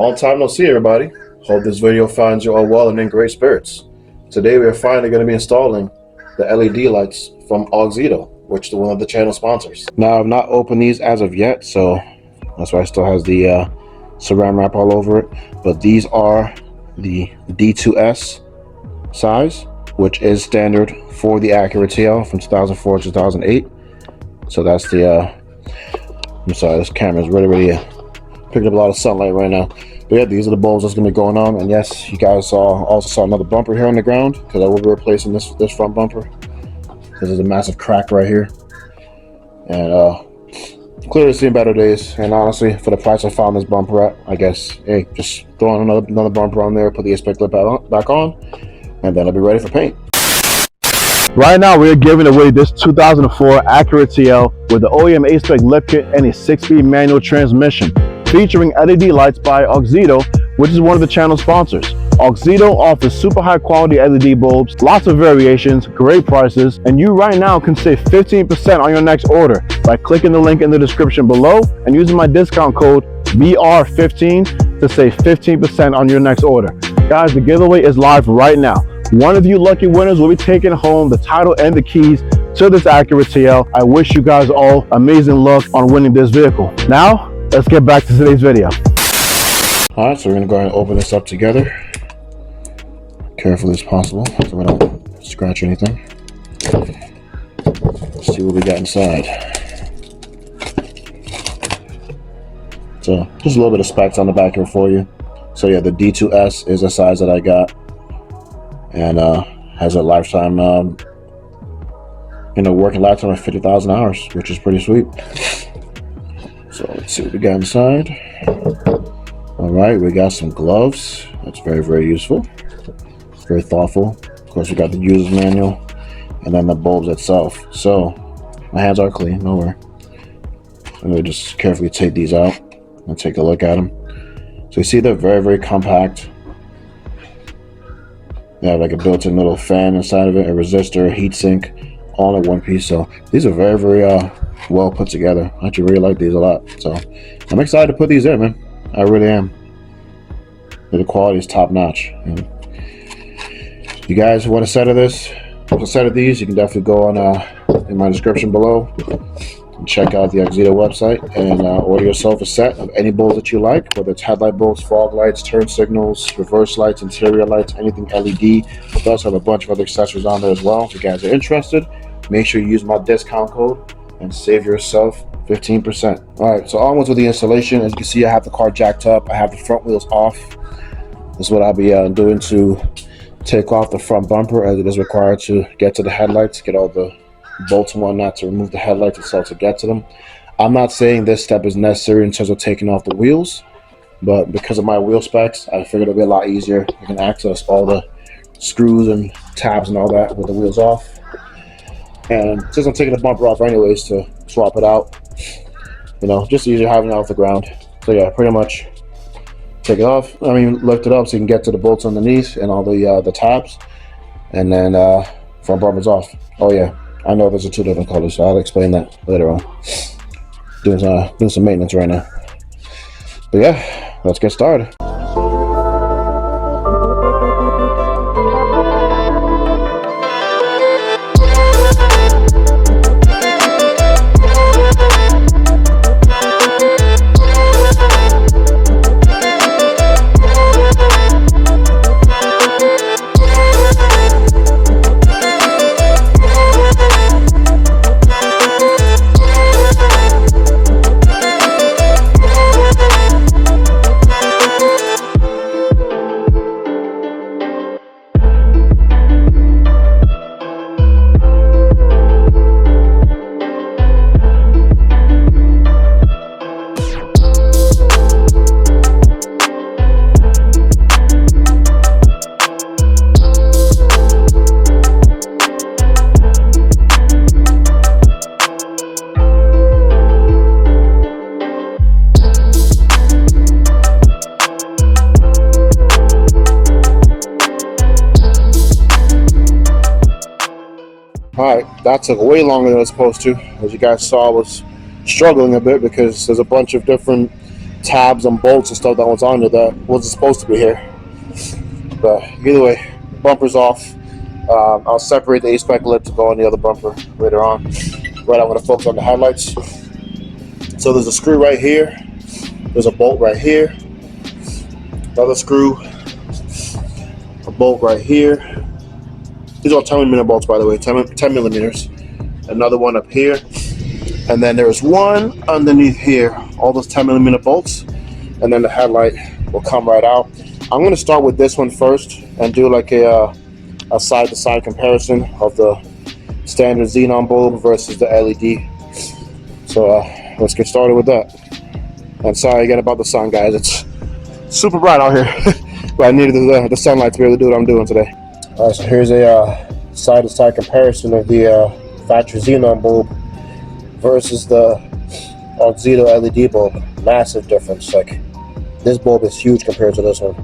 Long time no see, everybody. Hope this video finds you all well and in great spirits. Today we are finally going to be installing the LED lights from Auxito, which is one of the channel sponsors. Now I've not opened these as of yet, so that's why it still has the saran wrap all over it. But these are the D2S size, which is standard for the Acura TL from 2004 to 2008. So that's the I'm sorry, this camera is really picking up a lot of sunlight right now. But yeah, these are the bulbs that's gonna be going on. And yes, you guys also saw another bumper here on the ground, because I will be replacing this front bumper. This is a massive crack right here, and clearly seen better days. And honestly, for the price I found this bumper at, I guess, hey, just throw on another bumper on there, put the inspect lip back on, and then I'll be ready for paint. Right now, we are giving away this 2004 Acura TL with the OEM A-Spec lip kit and a 6-speed manual transmission, featuring LED lights by Auxito, which is one of the channel sponsors. Auxito offers super high quality LED bulbs, lots of variations, great prices, and you right now can save 15% on your next order by clicking the link in the description below and using my discount code BR15 to save 15% on your next order. Guys, the giveaway is live right now. One of you lucky winners will be taking home the title and the keys to this Acura TL. I wish you guys all amazing luck on winning this vehicle. Now, let's get back to today's video. All right, so we're gonna go ahead and open this up together, carefully as possible, so we don't scratch anything. Let's see what we got inside. So, just a little bit of specs on the back here for you. So yeah, the D2S is the size that I got, and has a lifetime, working lifetime of 50,000 hours, which is pretty sweet. So let's see what we got inside. All right, we got some gloves. That's very useful, very thoughtful. Of course, we got the user's manual, and then the bulbs itself. So my hands are clean, no worry. I'm gonna just carefully take these out and take a look at them. So you see they're very compact. They have like a built-in little fan inside of it, a resistor, a heat sink, all in one piece. So these are very well put together. I actually really like these a lot. So I'm excited to put these in, man. I really am. The quality is top notch. And you guys want a set of these, you can definitely go on in my description below and check out the Auxito website and order yourself a set of any bulbs that you like, whether it's headlight bulbs, fog lights, turn signals, reverse lights, interior lights, anything LED. We also have a bunch of other accessories on there as well. If you guys are interested, make sure you use my discount code and save yourself 15%. All right, so onwards with the installation. As you can see, I have the car jacked up. I have the front wheels off. This is what I'll be doing to take off the front bumper, as it is required to get to the headlights, get all the bolts and whatnot to remove the headlights itself to get to them. I'm not saying this step is necessary in terms of taking off the wheels, but because of my wheel specs, I figured it'll be a lot easier. You can access all the screws and tabs and all that with the wheels off. And since I'm taking the bumper off anyways to swap it out, just easier having it off the ground. So yeah, pretty much take it off. Lift it up so you can get to the bolts underneath and all the tabs, and then front bumper's off. Oh yeah, I know those are two different colors, so I'll explain that later on. Doing some maintenance right now. But yeah, let's get started. Alright, that took way longer than it was supposed to. As you guys saw, I was struggling a bit because there's a bunch of different tabs and bolts and stuff that was on there that wasn't supposed to be here. But either way, bumper's off. I'll separate the A-spec lip to go on the other bumper later on. Right, I'm going to focus on the headlights. So there's a screw right here. There's a bolt right here. Another screw. A bolt right here. These are 10mm bolts, by the way, 10 millimeters. Another one up here. And then there's one underneath here. All those 10mm bolts. And then the headlight will come right out. I'm going to start with this one first and do like a side-to-side comparison of the standard xenon bulb versus the LED. So let's get started with that. And sorry again about the sun, guys. It's super bright out here. But I needed the sunlight to be able to do what I'm doing today. All right, so here's a side-to-side comparison of the factory xenon bulb versus the Auxito LED bulb. Massive difference. Like, this bulb is huge compared to this one.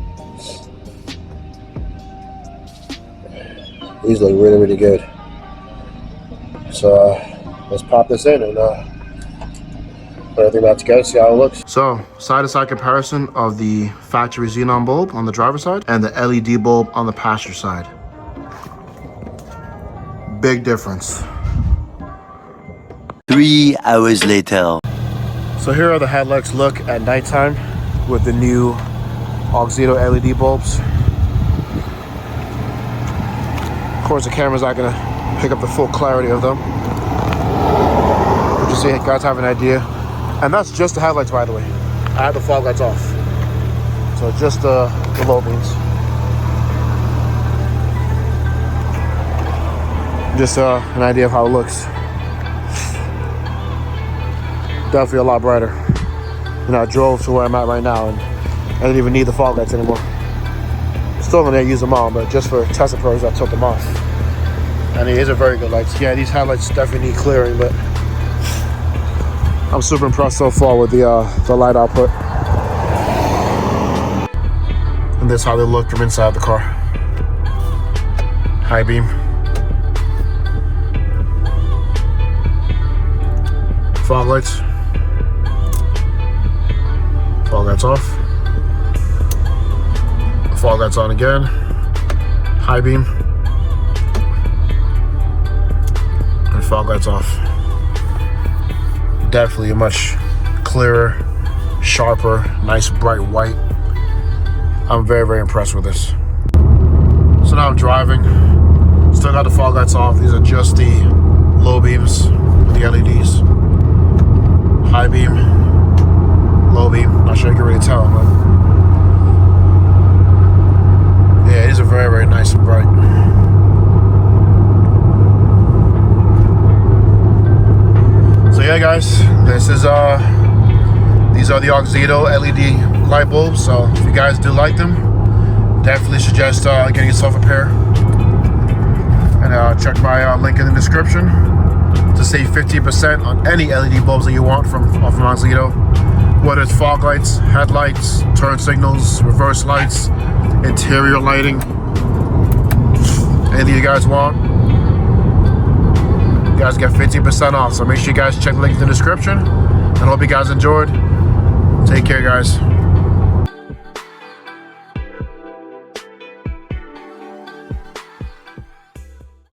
These look really, really good. So let's pop this in and put everything back together, see how it looks. So side-to-side comparison of the factory xenon bulb on the driver's side and the LED bulb on the passenger side. Big difference. 3 hours later. So here are the headlights look at nighttime with the new Auxito LED bulbs. Of course, the camera's not gonna pick up the full clarity of them. But you see, you guys have an idea. And that's just the headlights, by the way. I have the fog lights off. So just the low beams. Just an idea of how it looks. Definitely a lot brighter. You know, I drove to where I'm at right now and I didn't even need the fog lights anymore. Still gonna use them on, but just for testing purposes, I took them off. And these are very good lights. Yeah, these headlights definitely need clearing, but I'm super impressed so far with the light output. And this is how they look from inside the car. High beam. Fog lights. Fog lights off. Fog lights on again. High beam. And fog lights off. Definitely a much clearer, sharper, nice bright white. I'm very, very impressed with this. So now I'm driving. Still got the fog lights off. These are just the low beams with the LEDs. High beam, low beam. Not sure you can really tell, but yeah, these are very, very nice and bright. So yeah, guys, this is these are the Auxito LED light bulbs. So if you guys do like them, definitely suggest getting yourself a pair. And check my link in the description to save 50% on any LED bulbs that you want from Auxito. Whether it's fog lights, headlights, turn signals, reverse lights, interior lighting, anything you guys want, you guys get 15% off. So make sure you guys check the link in the description. And I hope you guys enjoyed. Take care, guys.